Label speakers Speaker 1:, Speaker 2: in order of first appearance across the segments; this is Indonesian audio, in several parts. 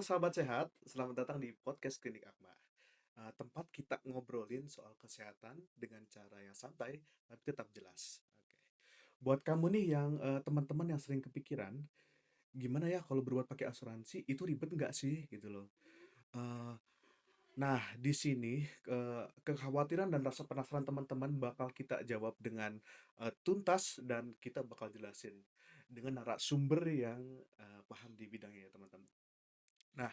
Speaker 1: sahabat sehat, selamat datang di podcast Klinik Akma. Tempat kita ngobrolin soal kesehatan dengan cara yang santai tapi tetap jelas. Oke. Buat kamu nih yang teman-teman yang sering kepikiran, gimana ya kalau berbuat pakai asuransi itu ribet nggak sih gitu loh. Eh, nah, di sini kekhawatiran dan rasa penasaran teman-teman bakal kita jawab dengan tuntas dan kita bakal jelasin dengan narasumber yang paham di bidangnya ya teman-teman. Nah,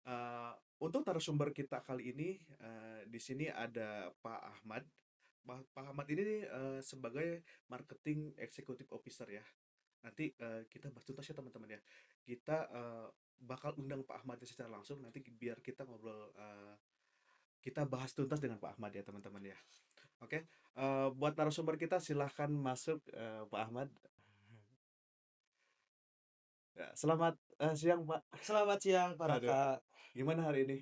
Speaker 1: Eee, untuk narasumber kita kali ini, di sini ada Pak Ahmad. Pak Ahmad ini nih, sebagai marketing executive officer ya. Nanti, kita bahas tuntas ya teman-teman ya. Kita, bakal undang Pak Ahmadnya secara langsung nanti biar kita ngobrol, kita bahas tuntas dengan Pak Ahmad ya teman-teman ya. Oke, buat narasumber kita silahkan masuk, Pak Ahmad. Ya, selamat, siang Pak.
Speaker 2: Selamat siang para
Speaker 1: Aduh,
Speaker 2: Kak.
Speaker 1: gimana hari ini?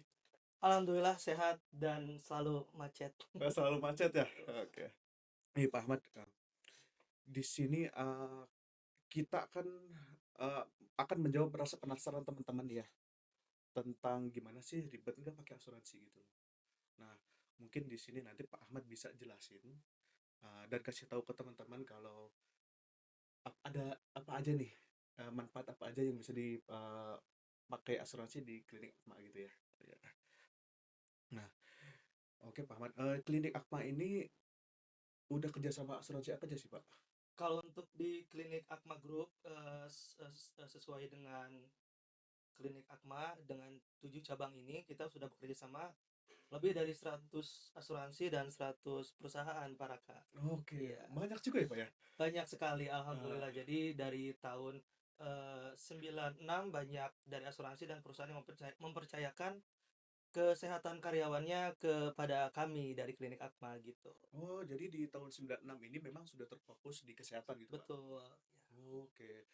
Speaker 2: Alhamdulillah sehat dan selalu macet.
Speaker 1: Selalu macet ya? Oke. Nih Pak Ahmad, di sini, kita eee, akan menjawab rasa penasaran teman-teman ya, tentang gimana sih ribet nggak pakai asuransi gitu loh. Nah, mungkin di sini nanti Pak Ahmad bisa jelasin, dan kasih tahu ke teman-teman kalau ada apa aja nih, manfaat apa aja yang bisa pakai asuransi di klinik Akma gitu ya. Ya. Nah, oke Pak Ahmad, klinik Akma ini udah kerja sama asuransi apa aja sih Pak?
Speaker 2: Kalau untuk di klinik Akma Group sesuai dengan klinik Akma dengan 7 cabang ini kita sudah bekerja sama lebih dari 100 asuransi dan 100 perusahaan para Kak.
Speaker 1: Oke,
Speaker 2: Iya,
Speaker 1: banyak juga ya Pak ya?
Speaker 2: banyak sekali
Speaker 1: Eee,
Speaker 2: alhamdulillah. Jadi dari tahun 96 banyak dari asuransi dan perusahaan yang mempercayakan kesehatan karyawannya kepada kami dari klinik Akma gitu.
Speaker 1: oh jadi di tahun 96 ini memang sudah terfokus di kesehatan gitu Pak?
Speaker 2: Betul.
Speaker 1: Oke.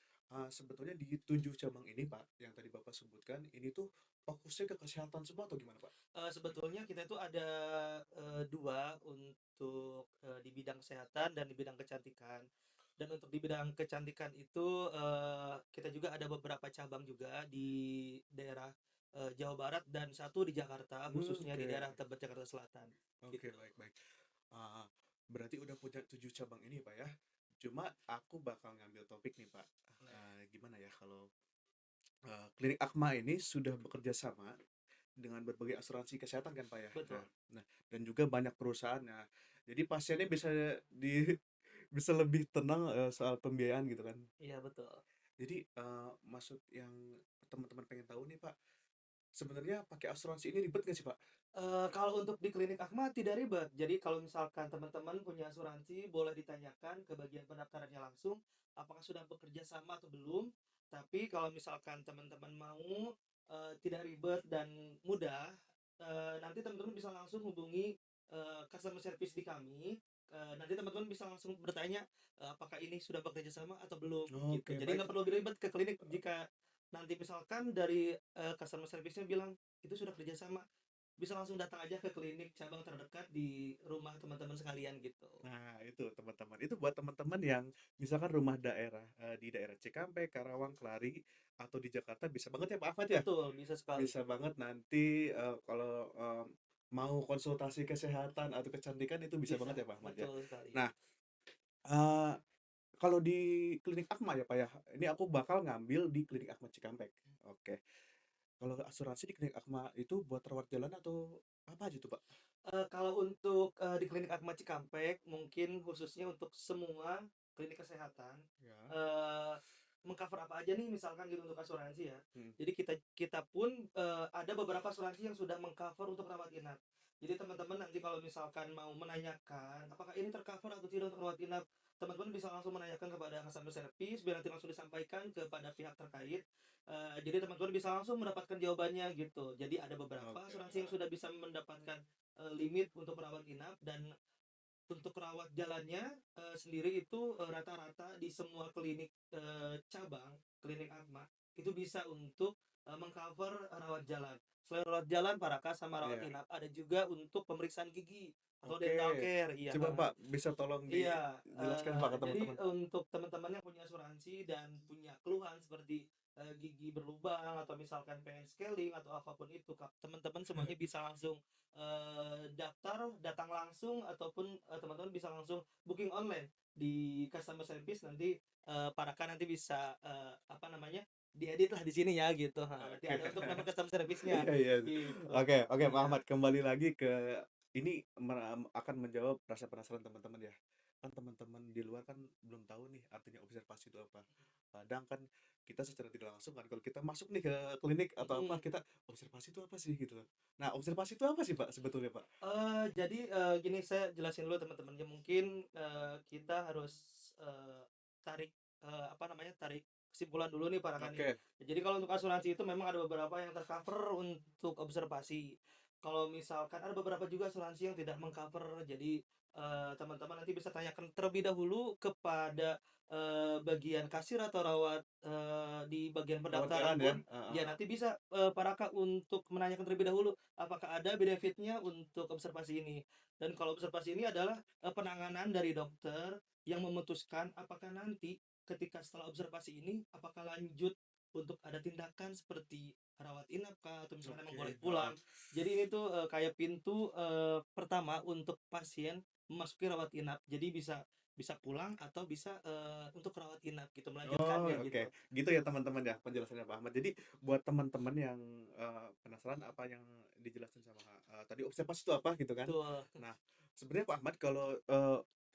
Speaker 1: Sebetulnya di 7 cabang ini, Pak, yang tadi Bapak sebutkan, ini tuh fokusnya ke kesehatan semua atau gimana, Pak?
Speaker 2: Sebetulnya kita itu ada, 2 untuk, di bidang kesehatan dan di bidang kecantikan. Dan untuk di bidang kecantikan itu, kita juga ada beberapa cabang juga di daerah, Jawa Barat dan satu di Jakarta, khususnya di
Speaker 1: Oke.
Speaker 2: daerah Tebet, Jakarta Selatan,
Speaker 1: Oke,
Speaker 2: gitu.
Speaker 1: baik baik. Ah, berarti udah punya 7 cabang ini, Pak, ya. Cuma aku bakal ngambil topik nih, Pak.
Speaker 2: Boleh.
Speaker 1: Gimana ya kalau, Klinik Akma ini sudah bekerja sama dengan berbagai asuransi kesehatan kan, Pak, ya?
Speaker 2: Betul.
Speaker 1: Nah, dan juga banyak perusahaan, ya. Jadi pasiennya bisa di bisa lebih tenang, soal pembiayaan gitu kan.
Speaker 2: Iya, betul.
Speaker 1: Jadi, maksud yang teman-teman pengen tahu nih, Pak, sebenarnya pakai asuransi ini ribet nggak sih, Pak?
Speaker 2: Kalau untuk di klinik Akma tidak ribet. Jadi kalau misalkan teman-teman punya asuransi, boleh ditanyakan ke bagian pendaftarannya langsung, apakah sudah bekerja sama atau belum. Tapi kalau misalkan teman-teman mau, tidak ribet dan mudah, nanti teman-teman bisa langsung hubungi, customer service di kami, nanti teman-teman bisa langsung bertanya, apakah ini sudah bekerja sama atau belum, gitu.
Speaker 1: Oke,
Speaker 2: Jadi
Speaker 1: baik.
Speaker 2: nggak perlu ribet ke klinik jika nanti misalkan dari, customer service-nya bilang, "Itu sudah kerja sama." Bisa langsung datang aja ke klinik cabang terdekat di rumah teman-teman sekalian gitu.
Speaker 1: Nah, itu teman-teman. Itu buat teman-teman yang misalkan rumah daerah, di daerah Cikampek, Karawang, Kelari, atau di Jakarta bisa banget ya Pak Ahmad ya?
Speaker 2: Betul, bisa sekali.
Speaker 1: Bisa banget nanti, kalau, mau konsultasi kesehatan atau kecantikan itu bisa
Speaker 2: Bisa,
Speaker 1: banget ya Pak Ahmad ya?
Speaker 2: betul sekali.
Speaker 1: Nah, eee, kalau di klinik Akma ya Pak ya, ini aku bakal ngambil di klinik Akma Cikampek. Oke. Kalau asuransi di klinik Akma itu buat rawat jalan atau apa aja tuh, Pak?
Speaker 2: Kalau untuk, di klinik Akma Cikampek, mungkin khususnya untuk semua klinik kesehatan,
Speaker 1: Ya.
Speaker 2: eee, meng-cover apa aja nih misalkan gitu untuk asuransi ya.
Speaker 1: Mhm.
Speaker 2: Jadi kita kita pun, ada beberapa asuransi yang sudah meng-cover untuk rawat inap. Jadi teman-teman nanti kalau misalkan mau menanyakan, apakah ini ter-cover atau tidak untuk rawat inap, teman-teman bisa langsung menanyakan kepada customer service biar nanti langsung disampaikan kepada pihak terkait. Jadi teman-teman bisa langsung mendapatkan jawabannya gitu. Jadi ada beberapa
Speaker 1: Oke.
Speaker 2: asuransi yang sudah bisa mendapatkan limit untuk merawat inap dan untuk rawat jalannya sendiri itu rata-rata di semua klinik cabang klinik Atma itu bisa untuk mengcover rawat jalan. Selain rawat jalan Paraka sama rawat
Speaker 1: Iya.
Speaker 2: inap ada juga untuk pemeriksaan gigi atau
Speaker 1: Oke.
Speaker 2: dental care. Iya,
Speaker 1: Coba, Pak, bisa tolong
Speaker 2: iya,
Speaker 1: dijelaskan, Pak, ke
Speaker 2: jadi
Speaker 1: teman-teman?
Speaker 2: untuk teman-teman yang punya asuransi dan punya keluhan seperti gigi berlubang atau misalkan pengen scaling atau apapun itu, teman-teman semuanya bisa langsung daftar, datang langsung ataupun teman-teman bisa langsung booking online di customer service. Nanti para kan nanti bisa apa namanya, diedit lah di sini ya gitu. Nanti
Speaker 1: Oke.
Speaker 2: ada untuk nama customer service-nya
Speaker 1: Iya, iya.
Speaker 2: gitu.
Speaker 1: Oke, oke, Pak
Speaker 2: Iya.
Speaker 1: Ahmad, kembali lagi ke ini akan menjawab rasa penasaran teman-teman ya. Kan teman-teman di luar kan belum tahu nih artinya observasi itu apa. Kadang kan kita secara tidak langsung kan kalau kita masuk nih ke klinik atau apa,
Speaker 2: Mm-mm.
Speaker 1: kita observasi itu apa sih gitu loh. Nah, observasi itu apa sih, Pak, sebetulnya, Pak?
Speaker 2: Jadi, gini saya jelasin dulu teman-temannya mungkin, kita harus, eee, tarik, apa namanya, tarik kesimpulan dulu nih para nih.
Speaker 1: Oke.
Speaker 2: Jadi kalau untuk asuransi itu memang ada beberapa yang tercover untuk observasi. Kalau misalkan ada beberapa juga asuransi yang tidak mengcover. Jadi, teman-teman nanti bisa tanyakan terlebih dahulu kepada, bagian kasir atau rawat, di bagian
Speaker 1: Rawat
Speaker 2: pendaftaran
Speaker 1: jalan ya?
Speaker 2: pun, ya nanti bisa, para Kak untuk menanyakan terlebih dahulu apakah ada benefitnya untuk observasi ini. Dan kalau observasi ini adalah penanganan dari dokter yang memutuskan apakah nanti ketika setelah observasi ini apakah lanjut untuk ada tindakan seperti rawat inap kah atau misalkan emang
Speaker 1: Oke,
Speaker 2: boleh
Speaker 1: heeh.
Speaker 2: pulang. Jadi ini tuh kayak pintu pertama untuk pasien memasuki rawat inap. Jadi bisa bisa pulang atau bisa untuk rawat inap gitu
Speaker 1: Oh,
Speaker 2: melanjutkannya
Speaker 1: oke.
Speaker 2: gitu.
Speaker 1: Gitu ya teman-teman ya penjelasannya Pak Ahmad. Jadi buat teman-teman yang penasaran apa yang dijelasin sama tadi observasi itu apa gitu kan.
Speaker 2: Betul.
Speaker 1: Nah, sebenarnya Pak Ahmad kalau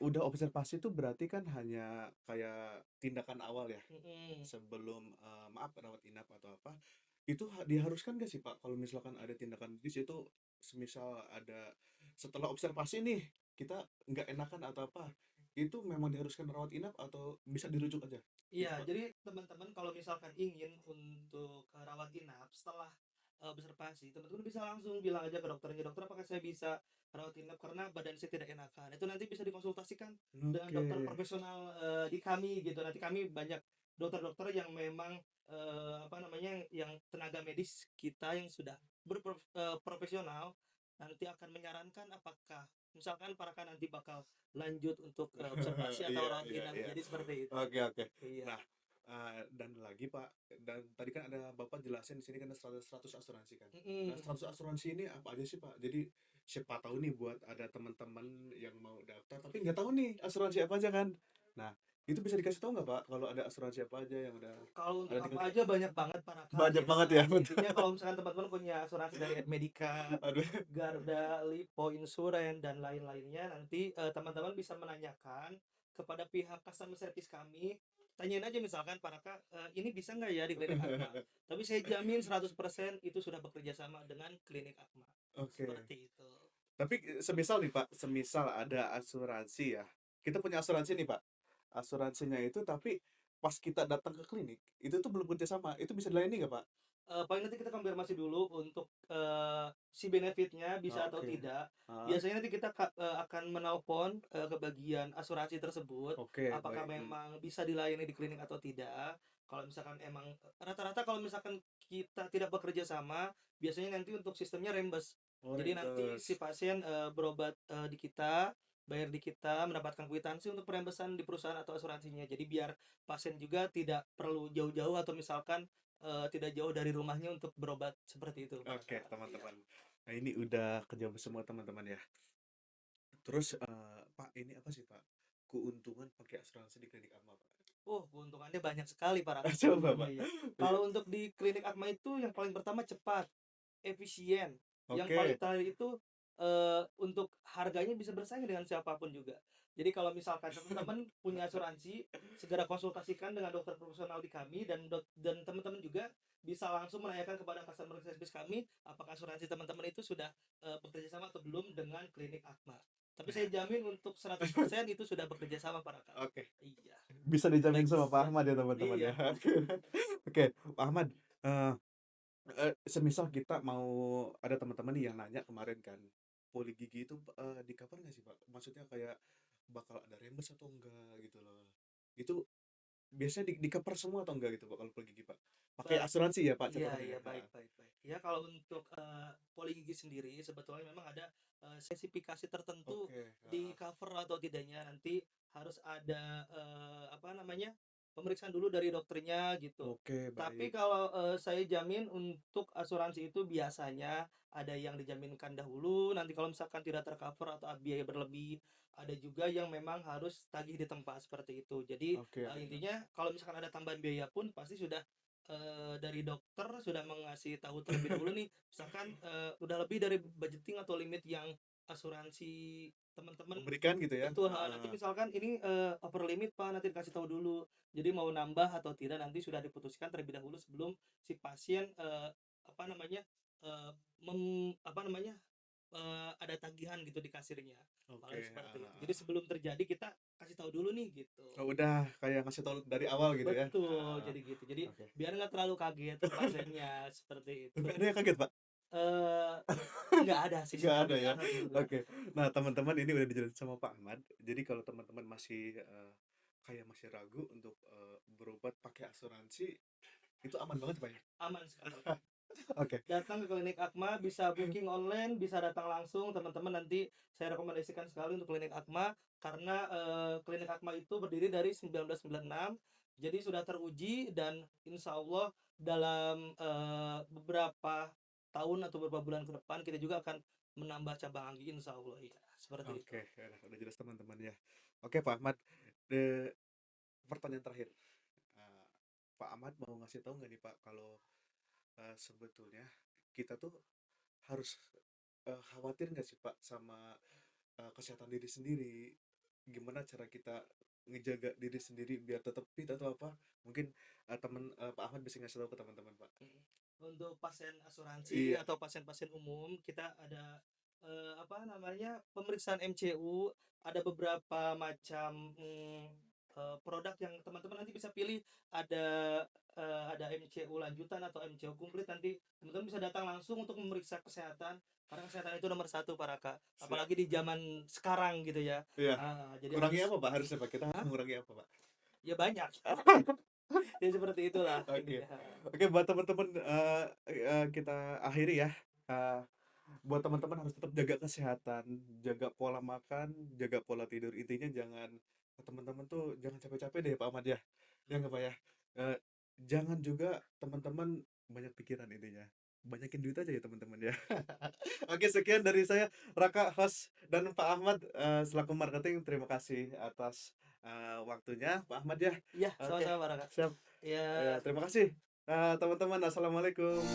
Speaker 1: udah observasi itu berarti kan hanya kayak tindakan awal ya
Speaker 2: Mm-mm.
Speaker 1: sebelum maaf rawat inap atau apa. Itu diharuskan gak sih Pak kalau misalkan ada tindakan medis itu semisal ada setelah observasi nih kita nggak enakan atau apa itu memang diharuskan rawat inap atau bisa dirujuk aja? Gitu,
Speaker 2: Iya,
Speaker 1: Pak.
Speaker 2: jadi teman-teman kalau misalkan ingin untuk rawat inap setelah observasi, teman-teman bisa langsung bilang aja ke dokternya, dokter apakah saya bisa rawat inap karena badan saya tidak enakan. Itu nanti bisa dikonsultasikan dengan
Speaker 1: Oke.
Speaker 2: dokter profesional di kami gitu. Nanti kami banyak dokter-dokter yang memang apa namanya yang tenaga medis kita yang sudah berprofesional nanti akan menyarankan apakah misalkan para kan nanti bakal lanjut untuk observasi atau
Speaker 1: Iya,
Speaker 2: rawat
Speaker 1: iya,
Speaker 2: inap.
Speaker 1: iya.
Speaker 2: Jadi seperti itu.
Speaker 1: Oke, oke.
Speaker 2: Iya.
Speaker 1: Nah, dan lagi Pak, dan tadi kan ada Bapak jelasin di sini kan ada 100 asuransi kan. Nah,
Speaker 2: Mhm.
Speaker 1: 100 asuransi ini apa aja sih Pak? Jadi siapa tahu nih buat ada teman-teman yang mau daftar tapi nggak tahu nih asuransi apa aja kan. Nah, itu bisa dikasih tahu nggak Pak kalau ada asuransi apa aja yang udah
Speaker 2: Kalau untuk
Speaker 1: ada di
Speaker 2: apa
Speaker 1: klinik?
Speaker 2: aja banyak banget Para Kak,
Speaker 1: Banyak
Speaker 2: gitu
Speaker 1: banget ya,
Speaker 2: kan.
Speaker 1: betul.
Speaker 2: Intinya kalau misalkan teman-teman punya asuransi dari Medika,
Speaker 1: Aduh.
Speaker 2: Garda, Lipo, Insurance, dan lain-lainnya, nanti teman-teman bisa menanyakan kepada pihak customer service kami. Tanyain aja misalkan, Para Kak, ini bisa nggak ya di klinik Akma? Tapi saya jamin 100% itu sudah bekerja sama dengan klinik Akma.
Speaker 1: Oke.
Speaker 2: Seperti itu.
Speaker 1: Tapi semisal nih Pak, semisal ada asuransi ya. Kita punya asuransi nih Pak. Asuransinya itu tapi pas kita datang ke klinik, itu tuh belum kerja sama. Itu bisa dilayani nggak Pak?
Speaker 2: Paling nanti kita konfirmasi dulu untuk, si benefitnya bisa atau
Speaker 1: Oke.
Speaker 2: tidak.
Speaker 1: Ah,
Speaker 2: Biasanya nanti kita akan menelpon, ke bagian asuransi tersebut,
Speaker 1: oke,
Speaker 2: apakah
Speaker 1: baik.
Speaker 2: memang bisa dilayani di klinik atau tidak. Kalau misalkan emang rata-rata kalau misalkan kita tidak bekerja sama, biasanya nanti untuk sistemnya reimburse.
Speaker 1: Oh,
Speaker 2: Jadi nanti si
Speaker 1: reimburse.
Speaker 2: pasien, berobat, di kita, bayar di kita, mendapatkan kwitansi untuk pereimbursan di perusahaan atau asuransinya. Jadi biar pasien juga tidak perlu jauh-jauh atau misalkan tidak jauh dari rumahnya untuk berobat seperti itu para
Speaker 1: Oke,
Speaker 2: Kak, iya.
Speaker 1: teman-teman. Nah, ini udah kejawab semua teman-teman ya. Terus Pak, ini apa sih Pak? Keuntungan pakai asuransi di klinik Akma Pak?
Speaker 2: Keuntungannya banyak sekali para Kak
Speaker 1: Coba
Speaker 2: keuntungannya
Speaker 1: Pak.
Speaker 2: ya.
Speaker 1: Iya.
Speaker 2: Kalau untuk di klinik Akma itu yang paling pertama cepat, efisien, yang paling
Speaker 1: Oke.
Speaker 2: terakhir itu, untuk harganya bisa bersaing dengan siapapun juga. Jadi kalau misalkan teman-teman punya asuransi, segera konsultasikan dengan dokter profesional di kami dan teman-teman juga bisa langsung menanyakan kepada customer service kami, apakah asuransi teman-teman itu sudah, bekerja sama atau belum dengan klinik Akma. Tapi saya jamin untuk 100% itu sudah bekerja sama para Kak.
Speaker 1: Oke.
Speaker 2: Iya,
Speaker 1: Bisa dijamin
Speaker 2: baik
Speaker 1: sama Pak
Speaker 2: siap.
Speaker 1: Ahmad ya teman-teman
Speaker 2: Iya.
Speaker 1: ya. Oke. Oke, Pak Ahmad. eh, semisal kita mau ada teman-teman nih yang nanya kemarin kan, poli gigi itu di-cover nggak sih Pak? Maksudnya kayak bakal ada reimburse atau enggak gitu loh. Itu biasanya di-cover semua atau enggak gitu Pak kalau poli gigi Pak? Pakai
Speaker 2: Baik.
Speaker 1: asuransi ya Pak
Speaker 2: Iya,
Speaker 1: catatannya
Speaker 2: iya,
Speaker 1: ya?
Speaker 2: baik,
Speaker 1: Heeh.
Speaker 2: baik, baik. Ya kalau untuk poli gigi sendiri sebetulnya memang ada spesifikasi tertentu
Speaker 1: Oke,
Speaker 2: di
Speaker 1: heeh.
Speaker 2: cover atau tidaknya nanti harus ada apa namanya? pemeriksaan dulu dari dokternya gitu.
Speaker 1: Oke,
Speaker 2: Tapi
Speaker 1: baik.
Speaker 2: kalau, saya jamin untuk asuransi itu biasanya ada yang dijaminkan dahulu, nanti kalau misalkan tidak tercover atau biaya berlebih, ada juga yang memang harus tagih di tempat, seperti itu. Jadi,
Speaker 1: Oke, Ahmad.
Speaker 2: intinya kalau misalkan ada tambahan biaya pun pasti sudah, dari dokter sudah mengasih tahu terlebih dahulu nih, misalkan, udah lebih dari budgeting atau limit yang asuransi teman-teman.
Speaker 1: Memberikan gitu ya?
Speaker 2: Betul, nanti
Speaker 1: Heeh.
Speaker 2: misalkan ini, over limit Pak, nanti dikasih tahu dulu. Jadi mau nambah atau tidak nanti sudah diputuskan terlebih dahulu sebelum si pasien, apa namanya, eee, apa namanya, ada tagihan gitu di kasirnya,
Speaker 1: Oke,
Speaker 2: paling
Speaker 1: heeh
Speaker 2: seperti itu. Jadi
Speaker 1: heeh.
Speaker 2: sebelum terjadi kita kasih tahu dulu nih gitu.
Speaker 1: Oh, udah kayak ngasih tahu dari awal gitu ya?
Speaker 2: Betul,
Speaker 1: Heeh.
Speaker 2: jadi gitu. Jadi
Speaker 1: Oke.
Speaker 2: biar nggak terlalu kaget si pasiennya, seperti itu.
Speaker 1: Tapi ada yang kaget, Pak?
Speaker 2: Eee, nggak ada sih
Speaker 1: Nggak
Speaker 2: sejauh
Speaker 1: ada
Speaker 2: ini,
Speaker 1: ya?
Speaker 2: alhamdulillah.
Speaker 1: Oke. Nah, teman-teman ini udah dijelasin sama Pak Ahmad. Jadi kalau teman-teman masih, kayak masih ragu untuk, berobat pakai asuransi, itu aman banget, Pak, ya?
Speaker 2: Aman sekali.
Speaker 1: Oke.
Speaker 2: Datang ke klinik Akma, bisa booking online, bisa datang langsung, teman-teman nanti saya rekomendasikan sekali untuk klinik Akma karena klinik Akma itu berdiri dari 1996, jadi sudah teruji dan insya Allah dalam beberapa tahun atau beberapa bulan ke depan kita juga akan menambah cabang lagi insya Allah ya seperti itu.
Speaker 1: Oke, ya udah jelas teman-teman ya. Oke, Pak Ahmad, de pertanyaan terakhir, eee, Pak Ahmad mau ngasih tahu nggak nih, Pak, kalau, sebetulnya kita tuh harus, khawatir nggak sih, Pak, sama, kesehatan diri sendiri? Gimana cara kita ngejaga diri sendiri biar tetap fit atau apa? Mungkin, Pak Ahmad bisa ngasih tahu ke teman-teman, Pak.
Speaker 2: Untuk pasien asuransi
Speaker 1: Iya,
Speaker 2: atau pasien-pasien umum, kita ada, apa namanya, pemeriksaan MCU, ada beberapa macam, produk yang teman-teman nanti bisa pilih, ada, ada MCU lanjutan atau MCU komplit, nanti teman-teman bisa datang langsung untuk memeriksa kesehatan, karena kesehatan itu nomor satu Pak Raka,
Speaker 1: siap.
Speaker 2: apalagi di zaman sekarang gitu ya.
Speaker 1: Iya.
Speaker 2: Jadi
Speaker 1: Kurangi
Speaker 2: harus
Speaker 1: apa, Pak, harusnya, Pak? Kita harus
Speaker 2: hah?
Speaker 1: mengurangi apa, Pak?
Speaker 2: Ya banyak, ya seperti itulah
Speaker 1: Oke.
Speaker 2: intinya,
Speaker 1: Oke, buat teman-teman, kita akhiri ya. Eee, buat teman-teman harus tetap jaga kesehatan, jaga pola makan, jaga pola tidur. Intinya jangan teman-teman tuh jangan capek-capek deh, Pak Ahmad ya. Ya nggak, Pak, ya? Eee, jangan juga teman-teman banyak pikiran intinya. Banyakin duit aja ya, teman-teman ya. Oke, sekian dari saya, Raka, host, dan Pak Ahmad, selaku marketing. Terima kasih atas, waktunya, Pak Ahmad ya.
Speaker 2: iya
Speaker 1: Oke,
Speaker 2: sama-sama Pak Raka,
Speaker 1: siap.
Speaker 2: iya.
Speaker 1: Ya, terima kasih, teman-teman. Assalamualaikum.